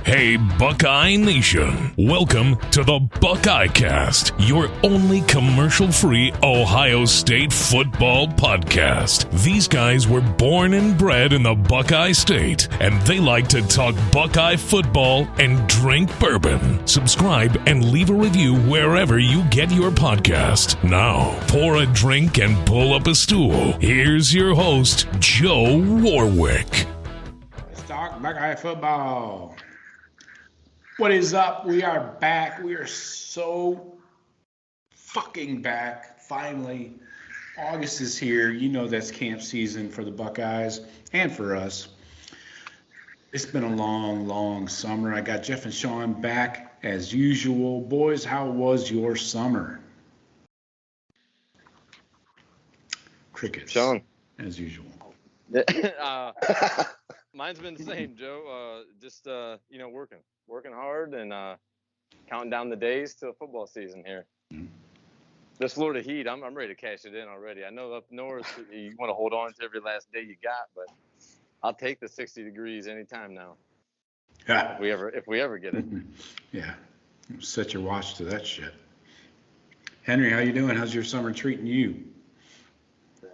Hey, Buckeye Nation. Welcome to the Buckeye Cast, your only commercial-free Ohio State football podcast. These guys were born and bred in the Buckeye State, and they like to talk Buckeye football and drink bourbon. Subscribe and leave a review wherever you get your podcast. Now, pour a drink and pull up a stool. Here's your host, Joe Warwick. Let's talk Buckeye football. What is up? We are back. We are so fucking back. Finally, August is here. You know that's camp season for the Buckeyes and for us. It's been a long summer. I got Jeff and Shawn back as usual. Boys, how was your summer? Crickets. Shawn. As usual. Mine's been the same, Joe. Just working hard and counting down the days till football season here. Mm-hmm. This Florida heat, I'm ready to cash it in already. I know up north you want to hold on to every last day you got, but I'll take the 60 degrees anytime now. Yeah. If we ever get it. Yeah. Set your watch to that shit. Henry, how you doing? How's your summer treating you?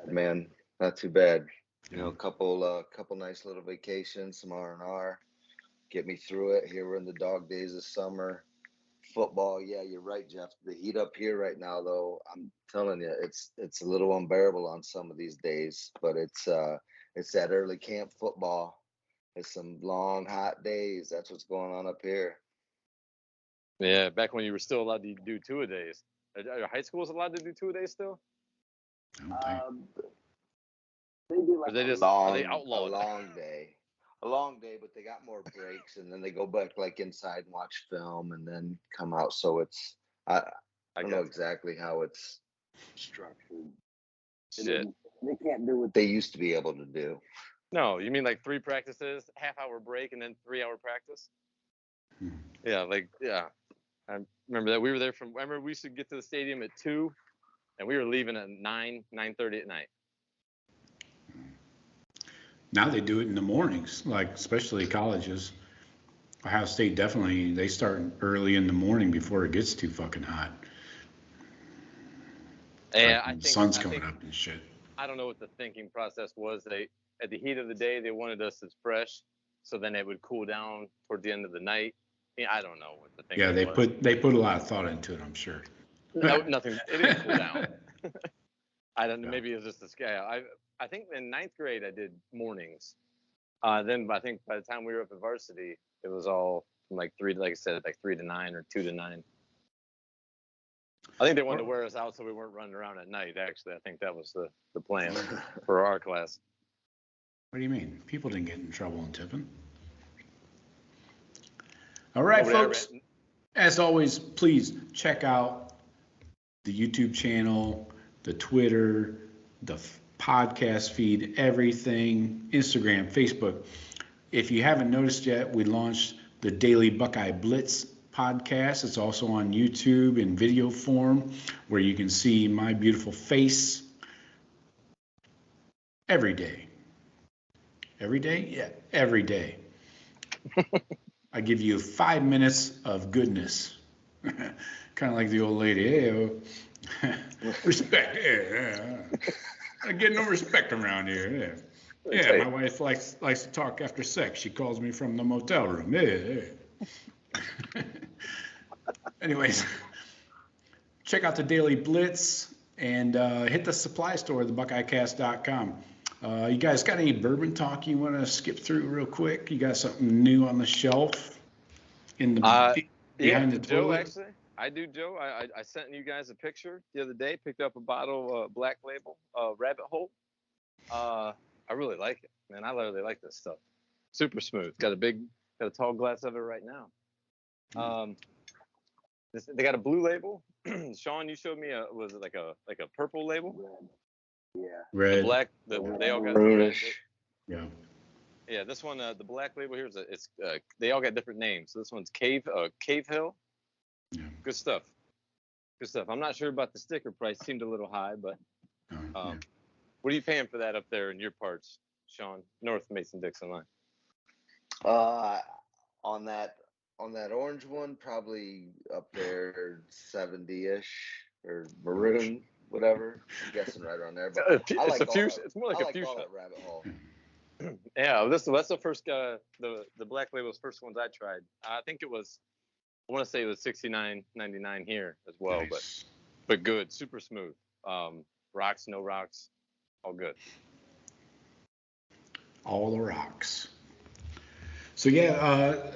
Man, not too bad. You know, a couple nice little vacations, some R&R. Get me through it. Here we're in the dog days of summer. Football, yeah, you're right, Jeff. The heat up here right now, though, I'm telling you, it's a little unbearable on some of these days. But it's that early camp football. It's some long, hot days. That's what's going on up here. Yeah, back when you were still allowed to do two-a-days. Are high schools allowed to do two-a-days still? They do like are they outlawed? A long day, but they got more breaks, and then they go back like inside and watch film, and then come out. So it's I don't know exactly how it's structured. Shit. They can't do what they used to be able to do. No, you mean like 3 practices, half-hour break, and then 3-hour practice? Yeah, I remember that. We were there I remember we used to get to the stadium at 2, and we were leaving at 9:30 at night. Now they do it in the mornings, like especially colleges. Ohio State definitely, they start early in the morning before it gets too fucking hot. Yeah, like the sun's coming up and shit. I don't know what the thinking process was. At the heat of the day, they wanted us as fresh, so then it would cool down toward the end of the night. Yeah, I don't know what the thinking was. Yeah, they put a lot of thought into it, I'm sure. No, nothing. It didn't cool down. I don't know. Maybe it was just the scale. I think in 9th grade I did mornings. Then I think by the time we were up at varsity, it was all from like 3 to 9 or 2 to 9. I think they wanted to wear us out so we weren't running around at night. Actually, I think that was the plan for our class. What do you mean? People didn't get in trouble in Tiffin. All right, folks. As always, please check out the YouTube channel, the Twitter, the podcast feed, everything, Instagram, Facebook. If you haven't noticed yet, we launched the Daily Buckeye Blitz podcast. It's also on YouTube in video form, where you can see my beautiful face every day. Every day? Yeah, every day. I give you 5 minutes of goodness. Kind of like the old lady. Hey, respect. Yeah. I get no respect around here. Yeah, my wife likes to talk after sex. She calls me from the motel room. Yeah. Anyways, check out the Daily Blitz and hit the supply store at thebuckeyecast.com. You guys got any bourbon talk you want to skip through real quick? You got something new on the shelf in the behind the Joe, toilet? actually. I do, Joe. I sent you guys a picture the other day. Picked up a bottle of Black Label, Rabbit Hole. I really like it, man. I really like this stuff. Super smooth. Got a tall glass of it right now. They got a blue label. Shawn, you showed me was it like a purple label? Red. Yeah. Red. The black. They all got Brunish. red. Yeah. This one, the Black Label here they all got different names. So this one's Cave Hill. Yeah. Good stuff. I'm not sure about the sticker price. Seemed a little high, but what are you paying for that up there in your parts, Shawn? North Mason-Dixon line. On that on that orange one, probably up there 70-ish or maroon, whatever. I'm guessing right around there. But It's I a like all fuchsia. that. It's more like I a like all fuchsia. that rabbit hole. Yeah, that's the first the Black Label's first ones I tried. I think it was, I want to say it was $69.99 here as well, Nice. but good, super smooth. Rocks, no rocks, all good. All the rocks. So yeah,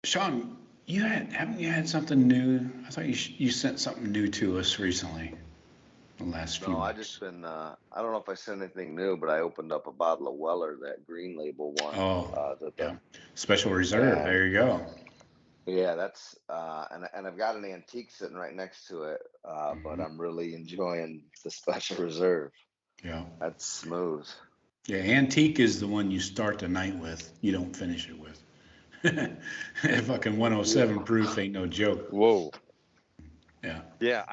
Shawn, haven't you had something new? I thought you sent something new to us recently. The last few No, I weeks. just been. I don't know if I sent anything new, but I opened up a bottle of Weller, that green label one. Oh, That yeah. Special reserve. and There you go. yeah, that's and I've got an antique sitting right next to it. But I'm really enjoying the special reserve. Yeah. That's smooth. Yeah. Antique is the one you start the night with. You don't finish it with. Fucking 107 proof ain't no joke. Whoa. Yeah. Yeah,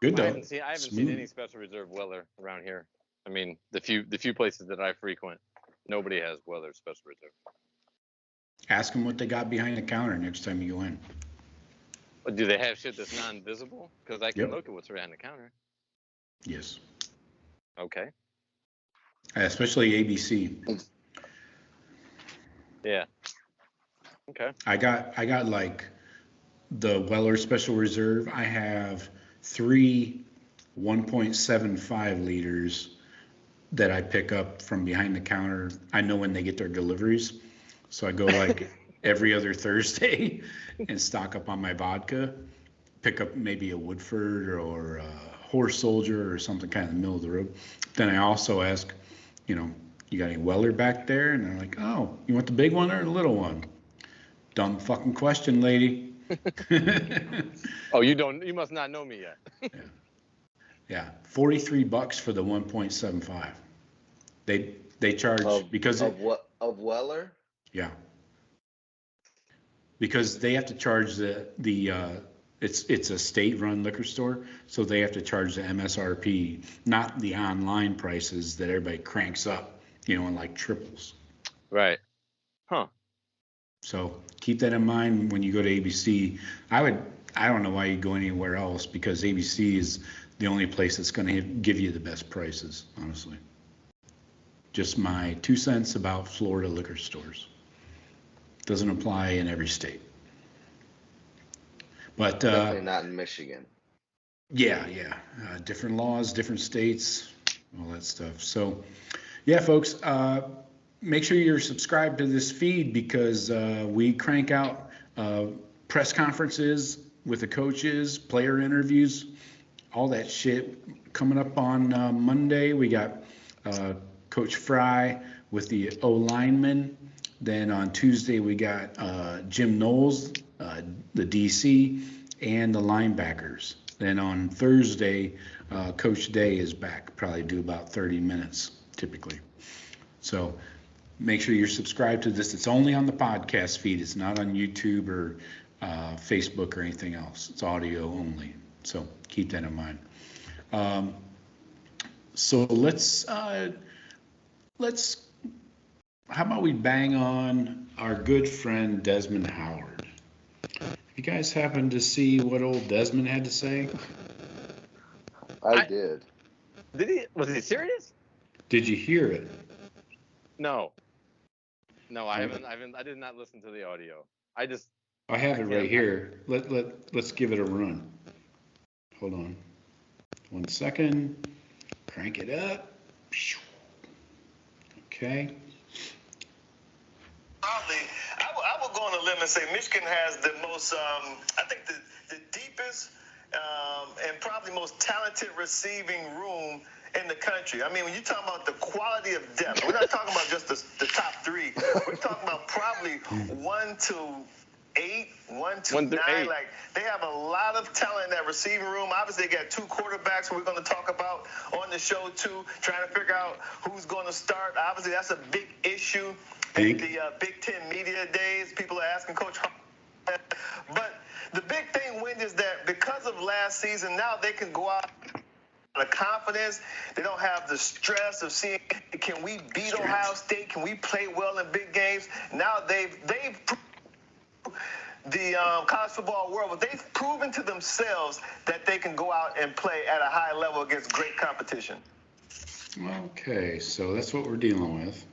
Good I though. haven't seen Smooth. any special reserve Weller around here. I mean, the few places that I frequent, nobody has Weller special reserve. Ask them what they got behind the counter next time you go in. But do they have shit that's non-visible? Because I can Yep. look at what's behind the counter. Yes. Okay. Especially ABC. Yeah. Okay. I got like the Weller Special Reserve. I have 3 1.75 liters that I pick up from behind the counter. I know when they get their deliveries. So I go like every other Thursday and stock up on my vodka, pick up maybe a Woodford or a Horse Soldier or something kind of in the middle of the road. Then I also ask, you got any Weller back there? And they're like, oh, you want the big one or the little one? Dumb fucking question, lady. Oh, you must not know me yet. Yeah, $43 for the 1.75. They charge because of Weller. Yeah, because they have to charge it's a state-run liquor store, so they have to charge the MSRP, not the online prices that everybody cranks up, in like triples. Right. Huh. So keep that in mind when you go to ABC. I don't know why you go anywhere else, because ABC is the only place that's going to give you the best prices, honestly. Just my 2 cents about Florida liquor stores. Doesn't apply in every state. But definitely not in Michigan. Yeah. Different laws, different states, all that stuff. So, yeah, folks, make sure you're subscribed to this feed, because we crank out press conferences with the coaches, player interviews, all that shit. Coming up on Monday, we got Coach Fry with the O-lineman. Then on Tuesday, we got Jim Knowles, the DC, and the linebackers. Then on Thursday, Coach Day is back, probably do about 30 minutes typically. So make sure you're subscribed to this. It's only on the podcast feed. It's not on YouTube or Facebook or anything else. It's audio only. So keep that in mind. So let's how about we bang on our good friend Desmond Howard? You guys happen to see what old Desmond had to say? I did. Did he? Was he serious? Did you hear it? No, I haven't. I did not listen to the audio. I have it right here. Let's give it a run. Hold on. 1 second. Crank it up. Okay. Probably, I will go on a limb and say Michigan has the most, I think the deepest and probably most talented receiving room in the country. I mean, when you talk about the quality of depth, we're not talking about just the top three. We're talking about probably 1 to 8, 1 to 9. Like, they have a lot of talent in that receiving room. Obviously, they got 2 quarterbacks we're going to talk about on the show too, trying to figure out who's going to start. Obviously, that's a big issue. The Big Ten media days, people are asking Coach. But the big thing, Wendy, is that because of last season, now they can go out with confidence. They don't have the stress of seeing, can we beat Ohio State? Can we play well in big games? Now they've the college football world, but they've proven to themselves that they can go out and play at a high level against great competition. Okay, so that's what we're dealing with.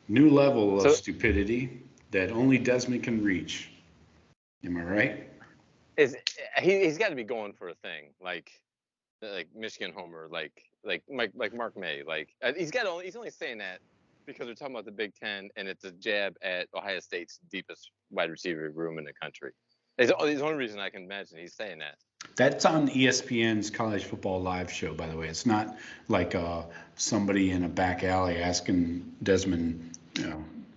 New level of stupidity that only Desmond can reach. Am I right? He's got to be going for a thing like Michigan Homer, like Mark May, he's only saying that because we're talking about the Big Ten and it's a jab at Ohio State's deepest wide receiver room in the country. It's the only reason I can imagine he's saying that. That's on ESPN's College Football Live show, by the way. It's not like somebody in a back alley asking Desmond,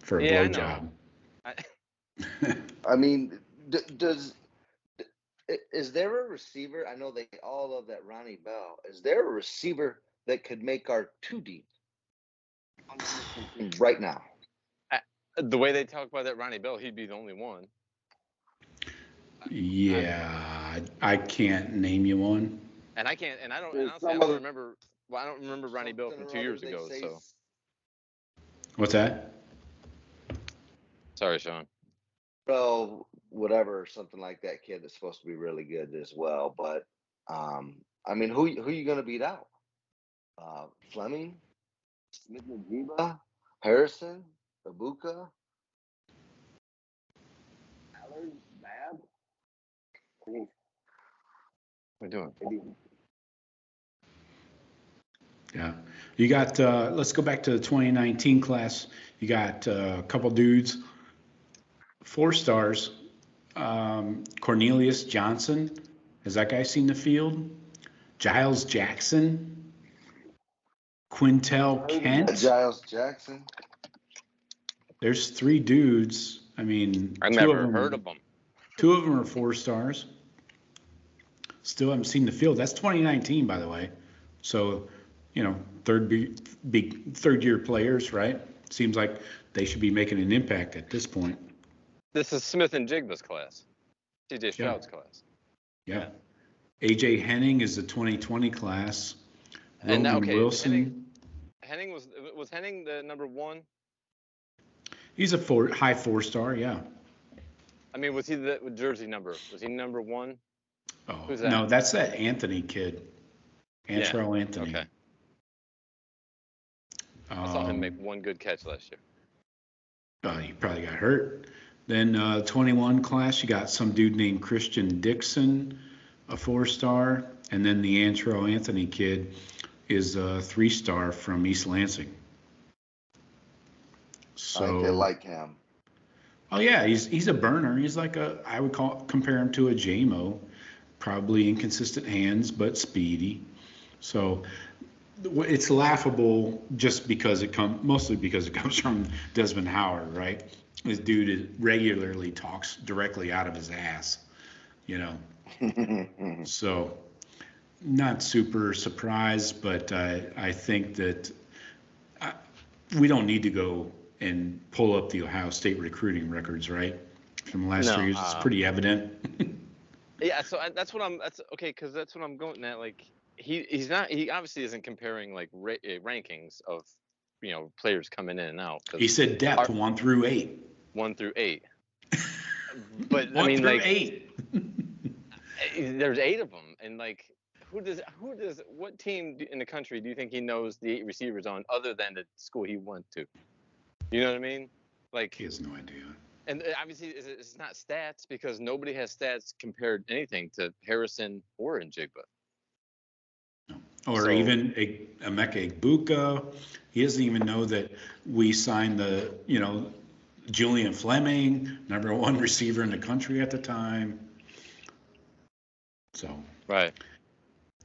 for a blowjob. I mean, is there a receiver? I know they all love that Ronnie Bell. Is there a receiver that could make our two deep right now? The way they talk about that Ronnie Bell, he'd be the only one. Yeah, I can't name you one. And I can't. And I don't. And honestly, I don't remember. Well, I don't remember Ronnie Bell from 2 years ago. So. What's that? Sorry, Shawn. Well, whatever, something like that kid that's supposed to be really good as well. But I mean, who you gonna beat out? Fleming, Smith-Njigba, Harrison, Ibuka, Allard, Bab. What are we doing? Yeah, you got. Let's go back to the 2019 class. You got a couple dudes, 4 stars. Cornelius Johnson, has that guy seen the field? Giles Jackson, Quintel Kent. Giles Jackson. There's 3 dudes. I mean, I've never heard of them. 2 of them are 4 stars. Still haven't seen the field. That's 2019, by the way. So, third year players, right? Seems like they should be making an impact at this point. This is Smith-Njigba's class. CJ Stroud's class. Yeah. AJ Henning is the 2020 class. And Wilson. Henning was Henning the number 1? He's a high 4-star, yeah. I mean, was he the jersey number? Was he number 1? Oh, who's that? No, that's that Anthony kid. Antrell Anthony. Okay. I saw him make one good catch last year. He probably got hurt. Then 21 class, you got some dude named Christian Dixon, a 4-star, and then the Antrell Anthony kid is a 3-star from East Lansing. So I like him. Oh yeah, he's a burner. He's like I would compare him to a JMO, probably inconsistent hands but speedy. So it's laughable just because mostly because it comes from Desmond Howard, right? This dude regularly talks directly out of his ass, So not super surprised, but I think that we don't need to go and pull up the Ohio State recruiting records, right? From the last 3 years, it's pretty evident. Yeah, so that's what I'm going at. Like he obviously isn't comparing like rankings of players coming in and out. He said depth 1 through 8. 1 through 8. But 1 I mean, through like 8. There's 8 of them, and like what team in the country do you think he knows the 8 receivers on other than the school he went to? You know what I mean? Like he has no idea. And obviously, it's not stats because nobody has stats compared anything to Harrison or Njigba. No. Or even Emeka Egbuka. He doesn't even know that we signed the, Julian Fleming, number 1 receiver in the country at the time. So. Right.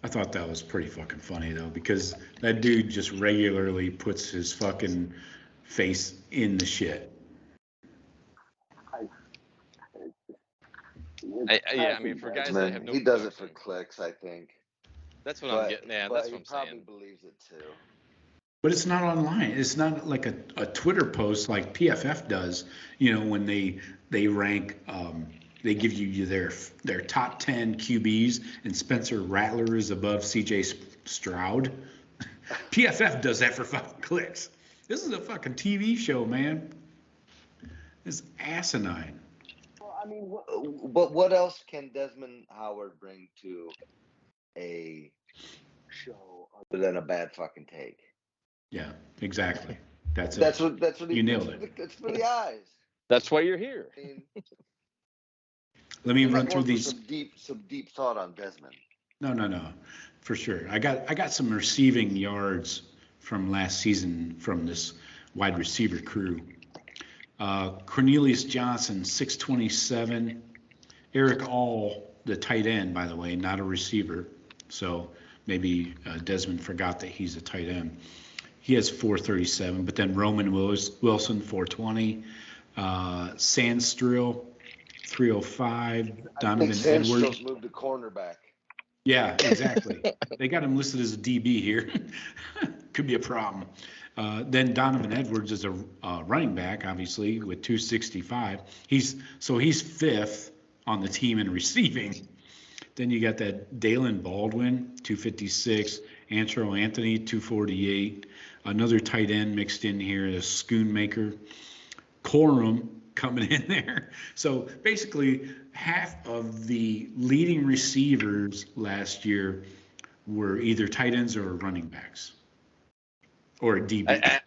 I thought that was pretty fucking funny, though, because that dude just regularly puts his fucking face in the shit. I mean, for guys that have no. He does it for clicks, I think. That's what I'm getting at. That's what I'm saying. He probably believes it too. But it's not online. It's not like a Twitter post like PFF does. When they rank, they give you their top 10 QBs, and Spencer Rattler is above CJ Stroud. PFF does that for fucking clicks. This is a fucking TV show, man. It's asinine. Well, I mean, but what else can Desmond Howard bring to a show other than a bad fucking take? Yeah, exactly. That's That's it. what You nailed it. It's for the eyes. That's why you're here. I mean, Let me I'm run not through going for these. some deep thought on Desmond. No, for sure. I got some receiving yards from last season from this wide receiver crew. Cornelius Johnson, 627. Eric All, the tight end, by the way, not a receiver. So maybe Desmond forgot that he's a tight end. He has 437. But then Roman Wilson, 420. Sandstrill, 305. Donovan Edwards. Moved to cornerback. Yeah, exactly. They got him listed as a DB here. Could be a problem. Then Donovan Edwards is a running back, obviously, with 265. He's fifth on the team in receiving. Then you got that Dalen Baldwin, 256. Antro Anthony, 248. Another tight end mixed in here, a Schoonmaker. Corum coming in there. So basically, half of the leading receivers last year were either tight ends or running backs, or a DB.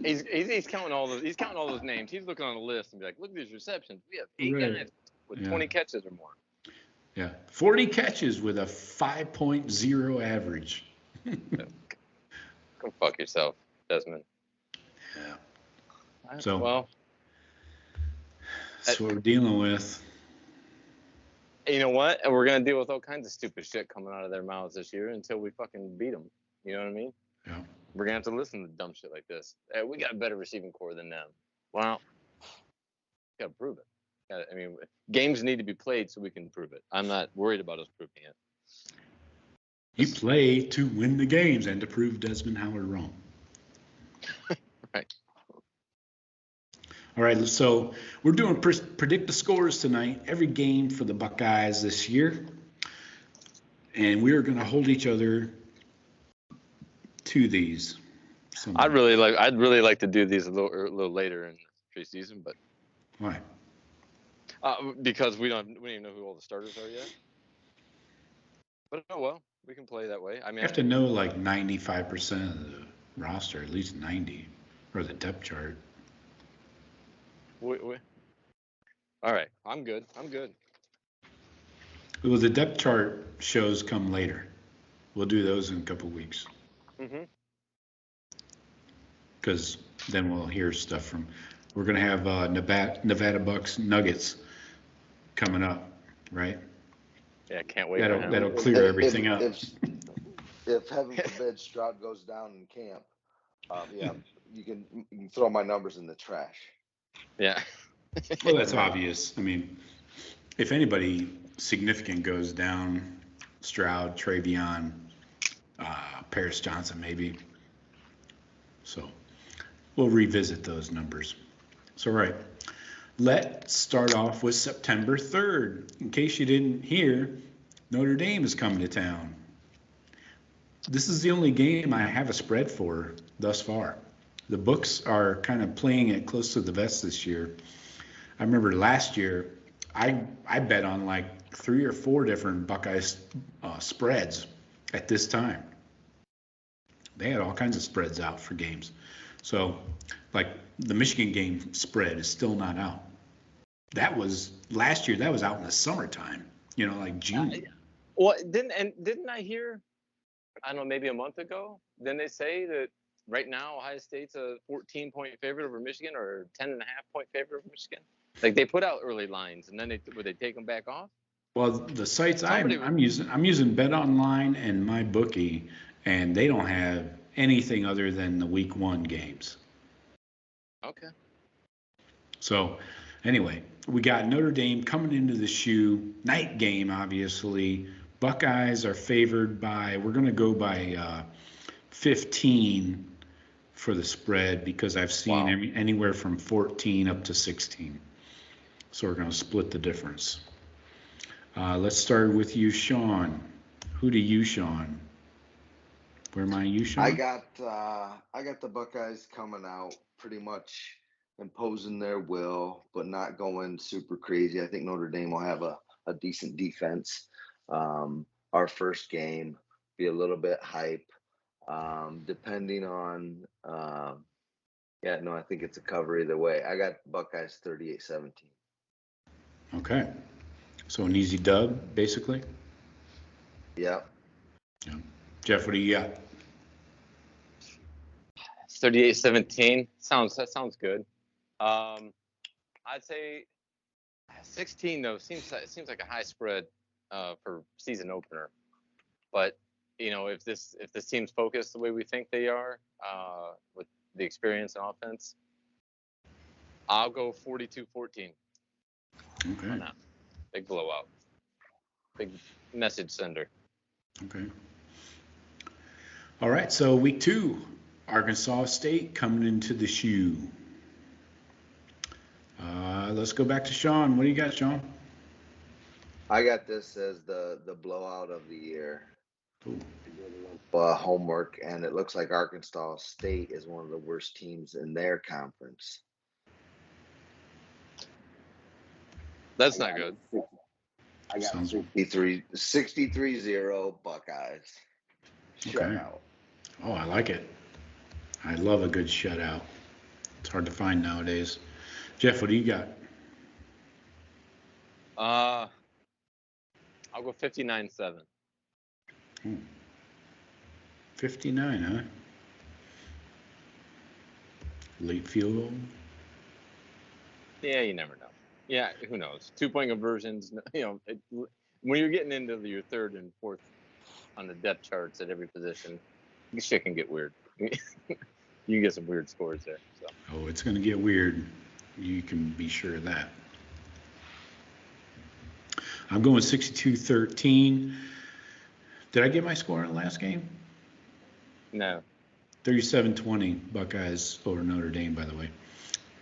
He's counting all those. He's counting all those names. He's looking on the list and be like, "Look at these receptions. We have 8 guys with 20 catches or more." Yeah, 40 catches with a 5.0 average. Go fuck yourself, Desmond. Yeah. So well, that's what we're dealing with. You know what? And we're gonna deal with all kinds of stupid shit coming out of their mouths this year until we fucking beat them. You know what I mean? Yeah. We're gonna have to listen to dumb shit like this. Hey, we got a better receiving core than them. Well, gotta prove it. I mean, games need to be played so we can prove it. I'm not worried about us proving it. You play to win the games and to prove Desmond Howard wrong. Right. All right, so we're doing predict the scores tonight. Every game for the Buckeyes this year, and we are going to hold each other to these. I'd really like to do these a little later in the preseason, but why? Because we don't even know who all the starters are yet. But oh well, we can play that way. I mean, You have to know like 95% of the roster, at least 90, or the depth chart. All right, I'm good. Well, the depth chart shows come later. We'll do those in a couple weeks. Mm-hmm. Because then we'll hear stuff from. We're going to have Nevada Bucks Nuggets coming up, right? Yeah, can't wait. That'll clear everything up. If heaven forbid Stroud goes down in camp, yeah, you can throw my numbers in the trash. Yeah. Well, that's obvious. I mean, if anybody significant goes down, Stroud, Travion, Paris Johnson, maybe. So we'll revisit those numbers. So, all right. Let's start off with September 3rd. In case you didn't hear, Notre Dame is coming to town. This is the only game I have a spread for thus far. The books are kind of playing it close to the vest this year. I remember last year, I bet on like 3 or 4 different Buckeyes spreads at this time. They had all kinds of spreads out for games. So, like the Michigan game spread is still not out. That was last year. That was out in the summertime. Like June. Well, didn't I hear? I don't know, maybe a month ago. Didn't they say that right now Ohio State's a 14-point favorite over Michigan or 10.5-point favorite over Michigan? Like they put out early lines, and then would they take them back off? Well, the sites I'm using BetOnline and MyBookie, and they don't have anything other than the Week 1 games. Okay. So, anyway, we got Notre Dame coming into the shoe. Night game, obviously. Buckeyes are favored by, we're going to go by 15 for the spread because I've seen anywhere from 14 up to 16. So we're going to split the difference. Let's start with you, Shawn. Who do you, Shawn? Where am I, you, Shawn? I got the Buckeyes coming out pretty much imposing their will, but not going super crazy. I think Notre Dame will have a decent defense. Our first game be a little bit hype, depending on. I think it's a cover either way. I got Buckeyes 38-17. Okay. So an easy dub, basically? Yep. Yeah. Jeff, what do you got? 38-17. That sounds good. I'd say 16 though seems like a high spread for season opener. But if this team's focused the way we think they are, with the experience and offense, I'll go 42-14. Okay. On that. Big blowout. Big message sender. Okay. All right. So week 2, Arkansas State coming into the shoe. Let's go back to Shawn. What do you got, Shawn? I got this as the blowout of the year. Ooh. Homework, and it looks like Arkansas State is one of the worst teams in their conference. That's not good. I got 63-0 Buckeyes. Okay. Shutout. Oh, I like it. I love a good shutout. It's hard to find nowadays. Jeff, what do you got? I'll go 59-7. 59, huh? Late field goal? Yeah, you never know. Yeah, who knows? 2-point conversions. When you're getting into your third and fourth on the depth charts at every position, this shit can get weird. You can get some weird scores there. So. Oh, it's going to get weird. You can be sure of that. I'm going 62-13. Did I get my score in the last game? No. 37-20 Buckeyes over Notre Dame, by the way.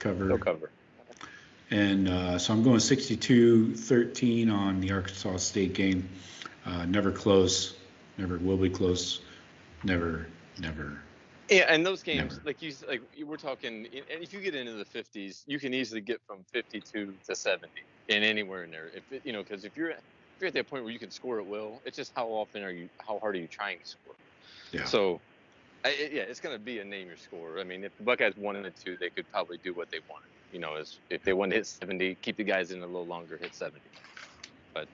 No cover. And so I'm going 62-13 on the Arkansas State game. Never close. Never will be close. Never. Yeah, and those games, Never. we're talking, and if you get into the 50s, you can easily get from 52 to 70 and anywhere in there. Because if you're at that point where you can score at will, it's just how hard are you trying to score? Yeah. So, it's going to be a name your score. I mean, if the Buckeyes wanted to, they could probably do what they wanted. If they wanted to hit 70, keep the guys in a little longer, hit 70. But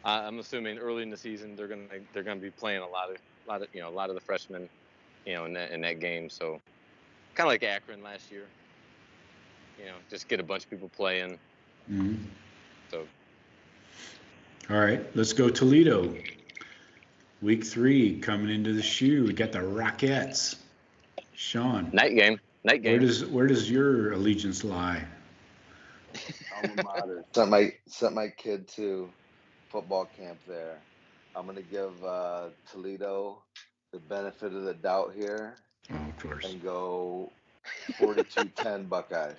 I'm assuming early in the season they're gonna be playing a lot of the freshmen, in that game. So kind of like Akron last year. Just get a bunch of people playing. Mm-hmm. So. All right, let's go Toledo. Week 3 coming into the shoe. We got the Rockettes. Shawn. Night game. Where does your allegiance lie? Alma mater. Sent my kid to football camp there. I'm gonna give Toledo the benefit of the doubt here. Oh, of course. And go 42-10 Buckeyes.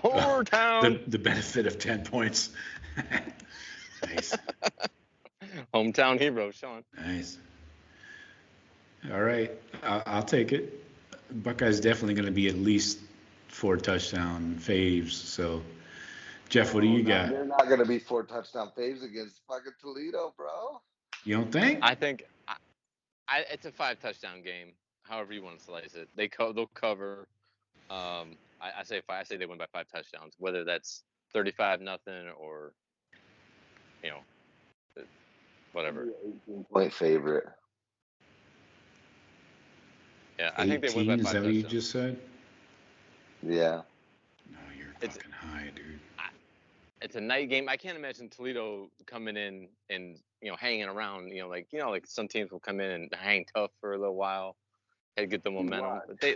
Hometown. The benefit of 10 points. Nice. Hometown hero, Shawn. Nice. All right, I'll take it. Buckeyes definitely going to be at least 4 touchdown faves. So, Jeff, what do you got? They're not going to be 4 touchdown faves against fucking Toledo, bro. You don't think? I think it's a 5 touchdown game. However you want to slice it, they'll cover. I say they win by 5 touchdowns, whether that's 35-0 or whatever. 18-point favorite. Yeah, I think they win by 5 touchdowns. Is that what you just said? Yeah. No, you're fucking high, dude. It's a night game. I can't imagine Toledo coming in and hanging around. Like some teams will come in and hang tough for a little while and get the momentum. But they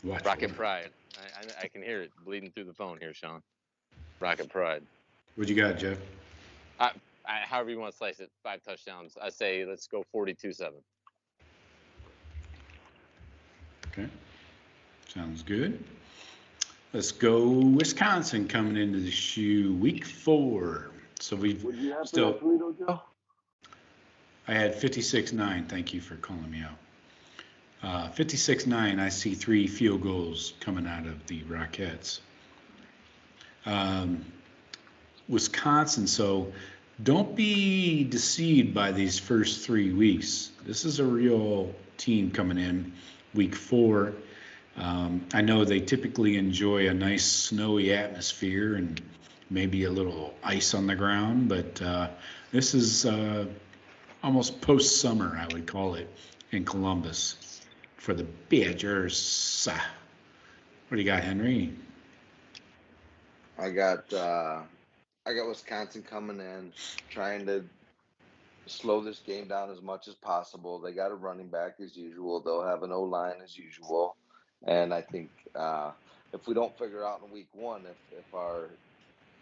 Rocket Pride. I can hear it bleeding through the phone here, Shawn. Rocket Pride. What you got, Jeff? However you want to slice it, 5 touchdowns. I say let's go 42-7. Okay. Sounds good. Let's go Wisconsin coming into the shoe week 4. So we've still. Toledo, Joe? I had 56-9. Thank you for calling me 56-9, I see 3 field goals coming out of the Rockettes. Wisconsin, so don't be deceived by these first 3 weeks. This is a real team coming in week 4. I know they typically enjoy a nice snowy atmosphere and maybe a little ice on the ground, but this is almost post-summer, I would call it, in Columbus for the Badgers. What do you got, Henry? I got Wisconsin coming in, trying to slow this game down as much as possible. They got a running back as usual. They'll have an O-line as usual. And I think if we don't figure out in week 1 if our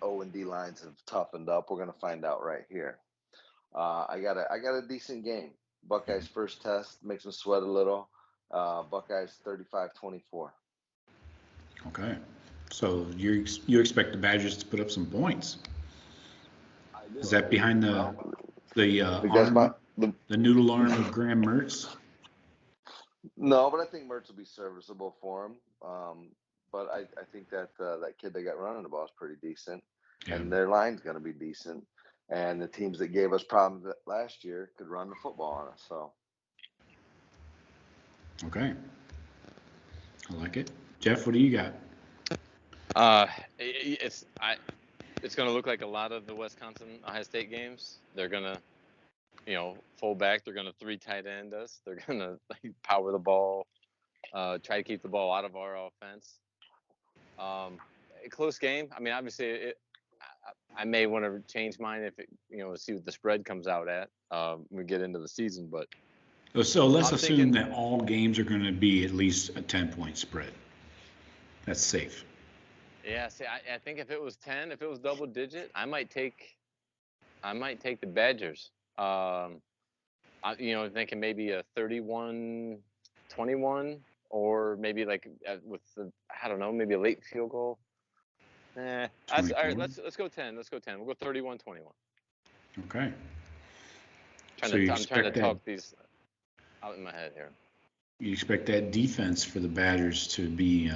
O and D lines have toughened up, we're going to find out right here. I got a decent game. Buckeyes first test makes them sweat a little. Buckeyes 35-24. Okay. So you expect the Badgers to put up some points? Is that behind the noodle arm of Graham Mertz? No, but I think Mertz will be serviceable for him. But I think that that kid they got running the ball is pretty decent, and their line's going to be decent. And the teams that gave us problems last year could run the football on us. So, okay, I like it. Jeff, what do you got? It's going to look like a lot of the Wisconsin Ohio State games. They're going to, full back. They're going to 3 tight end us. They're going to power the ball, try to keep the ball out of our offense. A close game. I mean, obviously, I may want to change mine if see what the spread comes out at when we get into the season. But so let's assume that all games are going to be at least a 10-point spread. That's safe. Yeah, see, I think if it was 10, if it was double digit, I might take the Badgers. Thinking maybe a 31-21, or maybe maybe a late field goal. All right, let's go 10. Let's go 10. We'll go 31-21. Okay. I'm trying to talk these out in my head here. You expect that defense for the Badgers to be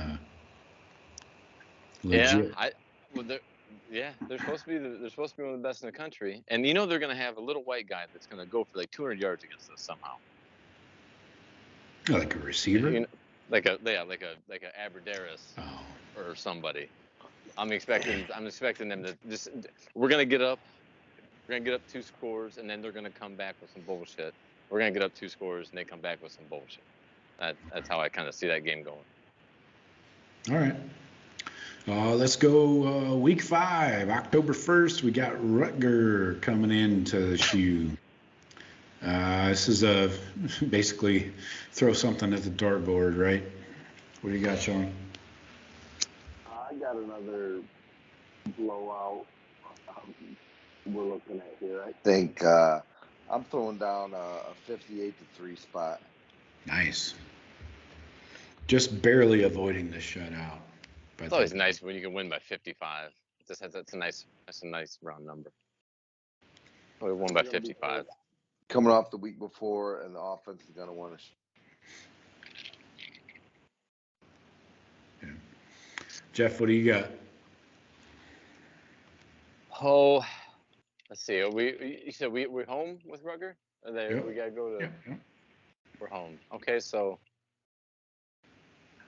legit? They're supposed to be one of the best in the country, and they're going to have a little white guy that's going to go for like 200 yards against us somehow. Like a receiver? Like a Aberderis or somebody. I'm expecting them to just. We're going to get up. We're going to get up 2 scores, and then they're going to come back with some bullshit. We're going to get up 2 scores, and they come back with some bullshit. That's how I kind of see that game going. All right. Let's go week 5, October 1st. We got Rutger coming into the shoe. This is basically throw something at the dartboard, right? What do you got, Shawn? I got another blowout we're looking at here. I think I'm throwing down a 58-3 spot. Nice. Just barely avoiding the shutout. It's always nice when you can win by 55. That's a nice round number. We won by 55. Coming off the week before, and the offense is going to want to. Jeff, what do you got? Oh, let's see. You said we're home with Rutger? Yep. We gotta go to. Yep. We're home. Okay, so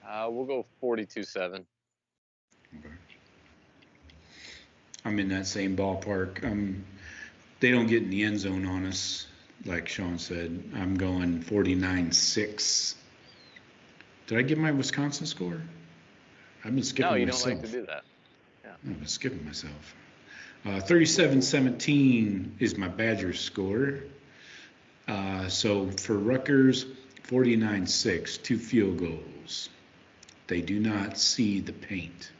we'll go 42-7. Okay. I'm in that same ballpark. They don't get in the end zone on us, like Shawn said. I'm going 49-6. Did I give my Wisconsin score? I've been skipping myself. No, you don't like to do that. Yeah. I've been skipping myself. 37-17 is my Badgers score. So for Rutgers, 49-6, 2 field goals. They do not see the paint.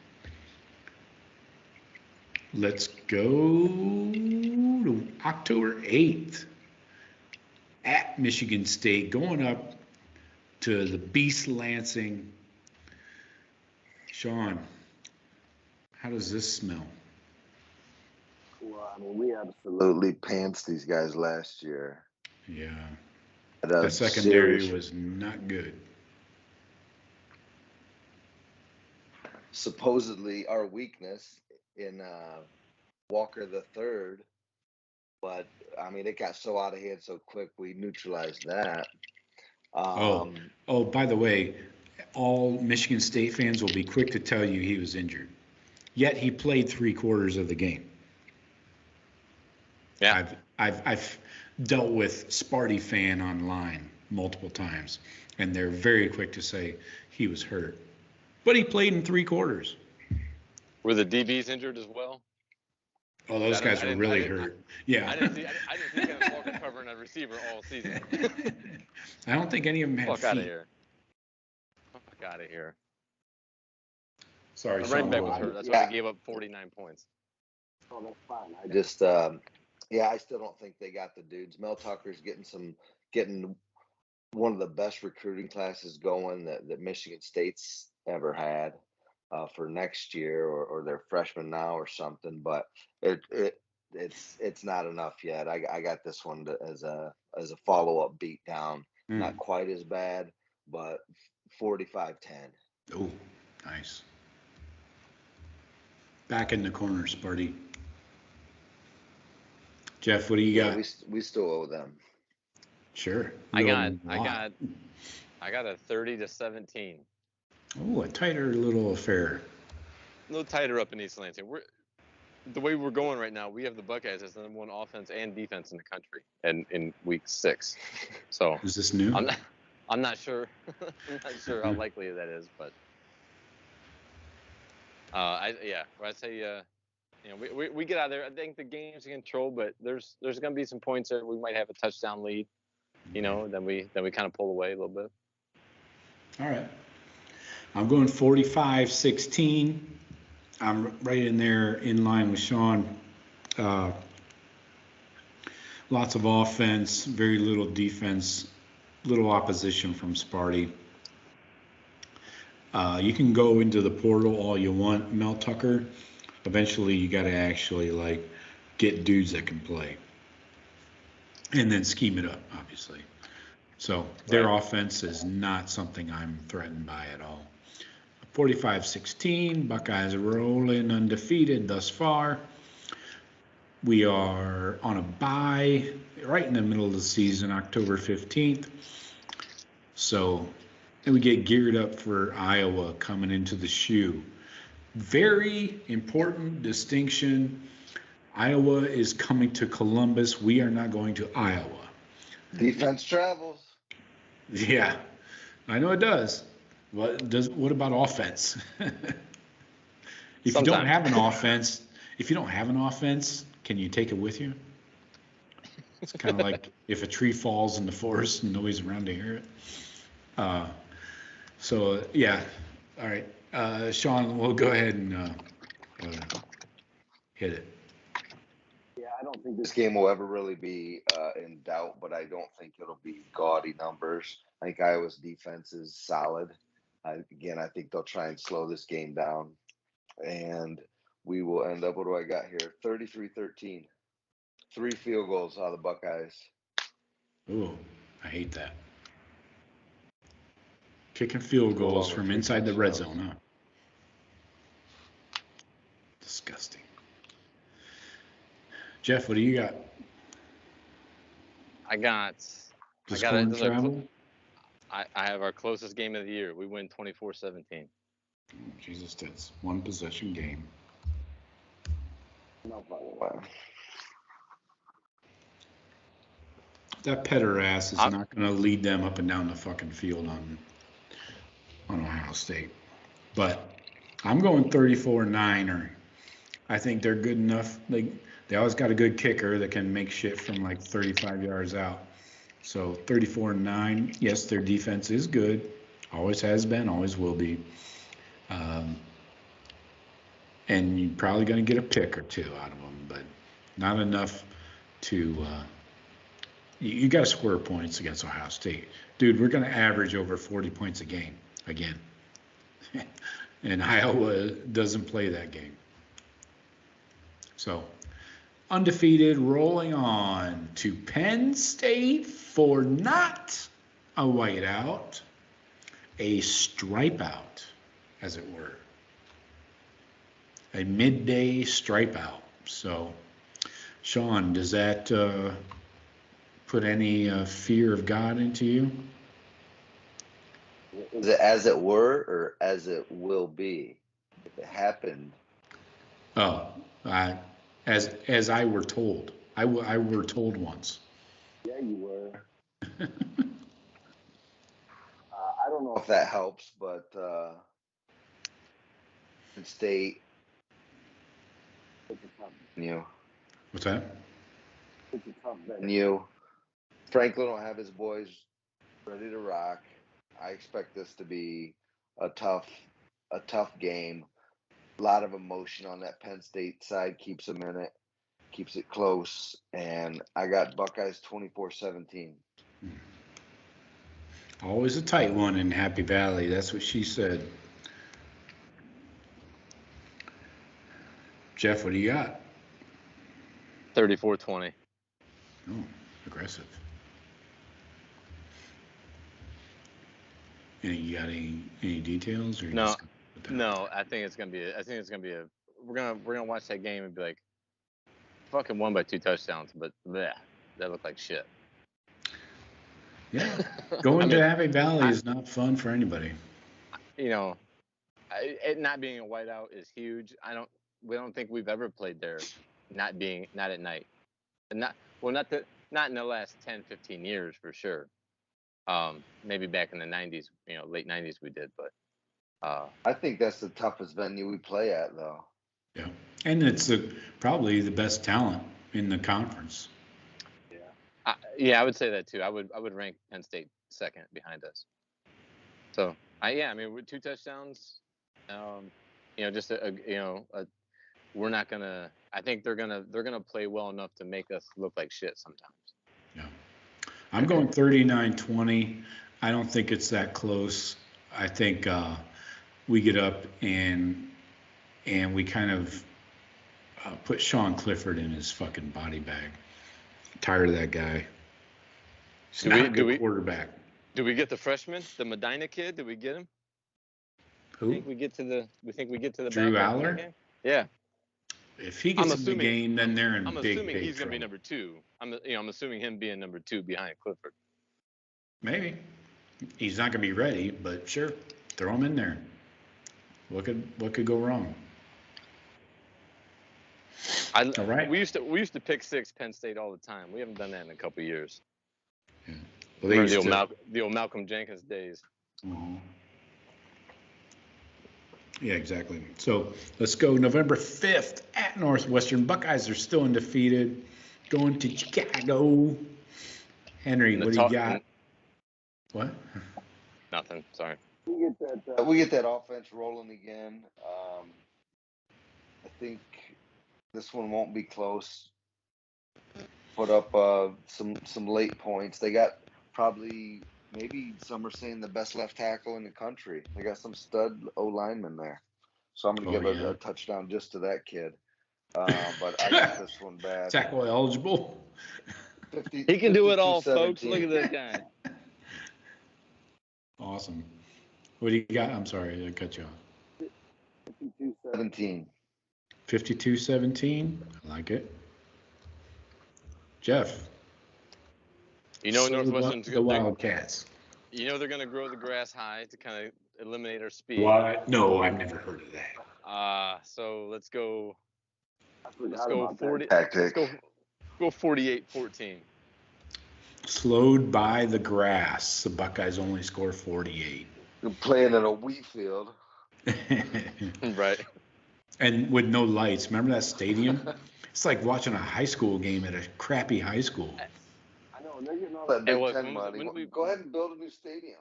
Let's go to October 8th at Michigan State, going up to the Beast Lansing. Shawn, how does this smell? Well, I mean, we absolutely Pants these guys last year. Yeah. The secondary was not good. supposedly our weakness in Walker the third. But I mean, it got so out of hand so quick. We neutralized that. Oh, by the way, all Michigan State fans will be quick to tell you he was injured. Yet he played 3/4 of the game. Yeah. I've dealt with Sparty fan online multiple times, and they're very quick to say he was hurt, but he played in 3/4. Were the DBs injured as well? Oh, those guys were really hurt. Yeah. I didn't see Kenneth Walker covering a receiver all season. I don't think any of them had Fuck feet. out of here. Fuck out of here. Sorry, The Shawn. running back was hurt. That's why they gave up 49 points. Oh, that's fine. I just, I still don't think they got the dudes. Mel Tucker's getting one of the best recruiting classes going that Michigan State's ever had for next year or their freshman now or something. But it's not enough yet. I got this one as a follow-up beat down. Not quite as bad, but 45-10. Oh, nice. Back in the corner, Sparty. Jeff, what do you got? We still owe them. Sure. I got a 30-17. Oh, a tighter little affair. A little tighter up in East Lansing. The way we're going right now, we have the Buckeyes as the number 1 offense and defense in the country, and in week 6. So is this new? I'm not sure. I'm not sure how likely that is, but I'd say we get out of there. I think the game's in control, but there's going to be some points there. We might have a touchdown lead, then we kind of pull away a little bit. All right. I'm going 45-16. I'm right in there in line with Shawn. Lots of offense, very little defense, little opposition from Sparty. You can go into the portal all you want, Mel Tucker. Eventually, you got to actually get dudes that can play, and then scheme it up, obviously. So their offense is not something I'm threatened by at all. 45-16, Buckeyes rolling undefeated thus far. We are on a bye right in the middle of the season, October 15th. So we get geared up for Iowa coming into the shoe. Very important distinction. Iowa is coming to Columbus. We are not going to Iowa. Defense travels. Yeah, I know it does. What about offense? If you don't have an offense, can you take it with you? It's kind of like if a tree falls in the forest and nobody's around to hear it. All right. Shawn, we'll go ahead and hit it. Yeah, I don't think This game will ever really be in doubt, but I don't think it'll be gaudy numbers. I think Iowa's defense is solid. I think they'll try and slow this game down. And we will end up, what do I got here? 33-13. 3 field goals out of the Buckeyes. Ooh, I hate that. Kicking field goals from inside the red zone, huh? Disgusting. Jeff, what do you got? I have our closest game of the year. We win 24-17. Oh, Jesus, that's one possession game. no problem. Wow. That Petter ass is not going to lead them up and down the fucking field on Ohio State. But I'm going 34-9. I think they're good enough. They always got a good kicker that can make shit from 35 yards out. So 34-9. Yes, their defense is good. Always has been, always will be. And you're probably going to get a pick or two out of them, but not enough to you got to score points against Ohio State. Dude, we're going to average over 40 points a game again. And Iowa doesn't play that game. So undefeated, rolling on to Penn State for not a whiteout, a stripe out, as it were. a midday stripe out. So, Shawn, does that put any fear of God into you? Is it as it were or as it will be? If it happened. Oh, as I were told. I were told once. Yeah, you were. I don't know if that helps, but State, It's a tough, you, What's that? it's a tough bet. you. Franklin will have his boys ready to rock. I expect this to be a tough game. A lot of emotion on that Penn State side keeps them in it, keeps it close, and I got Buckeyes 24-17. Always a tight one in Happy Valley. That's what she said. Jeff, what do you got? 34-20. Oh, aggressive. You got any details or you No, just put that out no. I think it's gonna be. We're gonna watch that game and be like, fucking won by 2 touchdowns, but bleh, that looked like shit. there? Yeah. Going to Happy Valley I- is not fun for anybody. You know, it not being a whiteout is huge. We don't think we've ever played there, not at night, and not in the last 10, 15 years for sure. Maybe back in the 90s, late 90s we did, but I think that's the toughest venue we play at, though. Yeah. And it's probably the best talent in the conference. I would say that too. I would rank Penn State second behind us. So with 2 touchdowns, we're not gonna. I think they're gonna play well enough to make us look like shit sometimes. Yeah. I'm going 39-20. I don't think it's that close. I think we get up and we kind of put Sean Clifford in his fucking body bag. Tired of that guy. He's not a good quarterback. Do we get the freshman, the Medina kid? Did we get him? Who? We think we get to the Drew backup Aller? game? Yeah. If he gets in the game, then they're in I'm big assuming he's going to be trouble. number 2. I'm assuming him being number 2 behind Clifford. Maybe. He's not going to be ready, but sure, throw him in there. What could go wrong? All right. We used to pick 6 Penn State all the time. We haven't done that in a couple of years. Yeah. Well, Remember the old Malcolm Jenkins days. Uh-huh. Yeah, exactly. So let's go November 5th at Northwestern. Buckeyes are still undefeated. Going to Chicago. Henry, what do you got? What? Nothing. Sorry. We get that offense rolling again. I think this one won't be close. Put up some late points. They got probably, maybe some are saying, the best left tackle in the country. They got some stud O-lineman there. So I'm going to give a touchdown just to that kid. But I got this one bad. Tackle eligible. He can do it all, 52-17. folks. Look at this guy. Awesome. What do you got? I'm sorry, I cut you off. 52-17. 52-17. I like it. Jeff. Northwestern's the Wildcats. they're going to grow the grass high to kind of eliminate our speed. What? No, I've never heard of that. So let's go 40. Let's go 48-14. Slowed by the grass. The Buckeyes only score 48. You're playing in a wheat field. Right. And with no lights. Remember that stadium? It's like watching a high school game at a crappy high school. I know, they're getting all That that. Big Ten money. Go ahead and build a new stadium.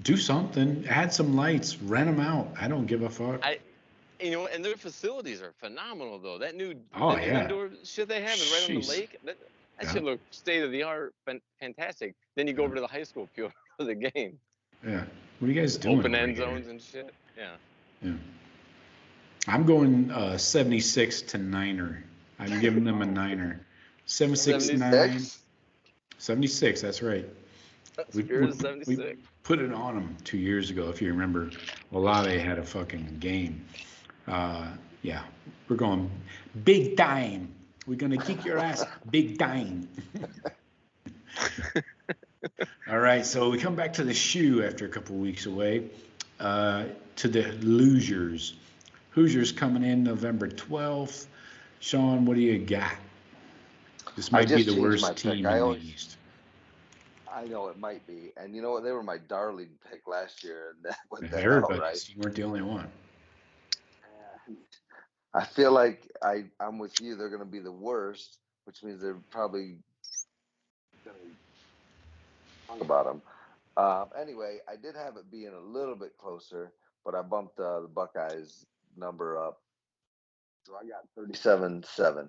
Do something. Add some lights. Rent them out. I don't give a fuck. And their facilities are phenomenal, though. That new yeah. indoor shit they have is right on the lake. That should look state of the art, fantastic. Then you go over to the high school field for the game. Yeah. What are you guys doing? Open end here? zones and shit. Yeah. I'm going 76 to Niner. I'm giving them a Niner. 76-9. 76, that's right. We 76. put it on them 2 years ago, if you remember. Olave had a fucking game. Yeah, we're going big time. We're going to kick your ass big time. All right, so we come back to the shoe after a couple weeks away. To the Hoosiers. Hoosiers coming in November 12th. Shawn, what do you got? This might be the worst team in the East. I know it might be. And you know what? They were my darling pick last year. And what the hell, Everybody, right? you weren't the only one. I feel like I'm with you. They're going to be the worst, which means they're probably going to talk about them. Anyway, I did have it being a little bit closer, but I bumped the Buckeyes number up. So I got 37-7.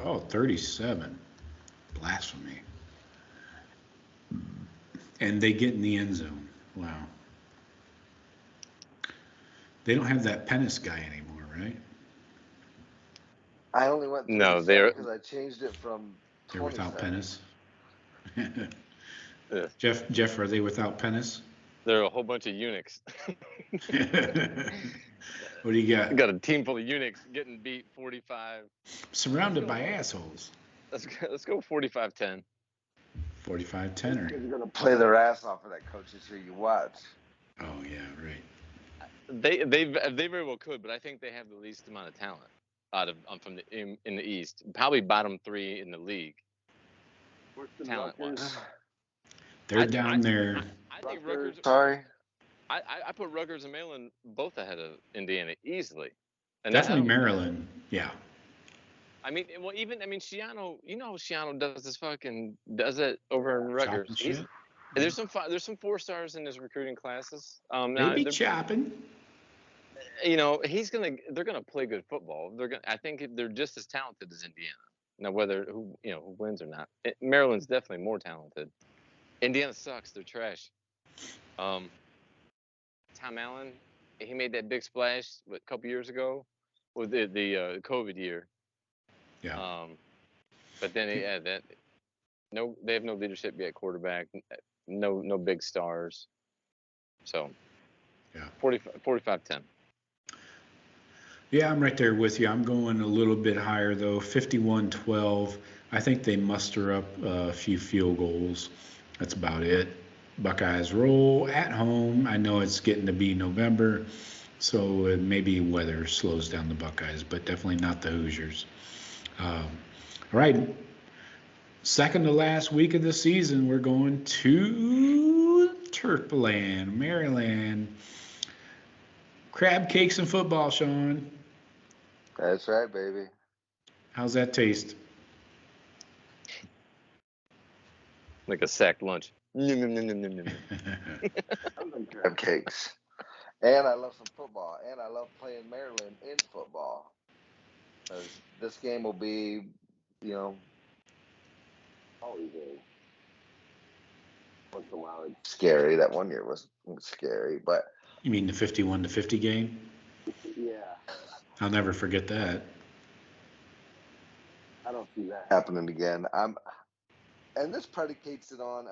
Oh, 37. Blasphemy. And they get in the end zone. Wow. They don't have that Pennis guy anymore, right? I only went 37 No, they're because I changed it from They're without 27. Pennis. Yeah. Jeff, are they without Pennis? they're a whole bunch of eunuchs. What do you got? Got a team full of eunuchs getting beat 45. Surrounded by assholes. Let's go 45-10. 45-10 They're or going to Play their ass off of that coaches who you watch. oh yeah, right. They very well could, but I think they have the least amount of talent out of in the East. Probably bottom 3 in the league. Talent wise. They're down there. I think Rutgers. Sorry. I put Rutgers and Maryland both ahead of Indiana easily. And Definitely Maryland. Yeah. I mean, well, Shiano. You know how Shiano does it over in Rutgers. There's some 4-stars in his recruiting classes. They be chopping. They're gonna play good football. I think they're just as talented as Indiana. Now, who wins or not, Maryland's definitely more talented. Indiana sucks. They're trash. Tom Allen, he made that big splash a couple years ago with the COVID year. Yeah. But then they have no leadership yet. Quarterback, no big stars. So, yeah, 45-10. Yeah, I'm right there with you. I'm going a little bit higher though, 51-12. I think they muster up a few field goals. That's about it. Buckeyes roll at home. I know it's getting to be November, so maybe weather slows down the Buckeyes, but definitely not the Hoosiers. All right, second to last week of the season, we're going to Turfland, Maryland. Crab cakes and football, Shawn. That's right, baby. How's that taste? Like a sack lunch. Crab cakes. And I love some football. And I love playing Maryland in football. This game will be, always once in a while. It's scary. That one year was scary, but You mean the 51-50 game? yeah, I'll never forget that. I don't see that. happening again. And this predicates it on,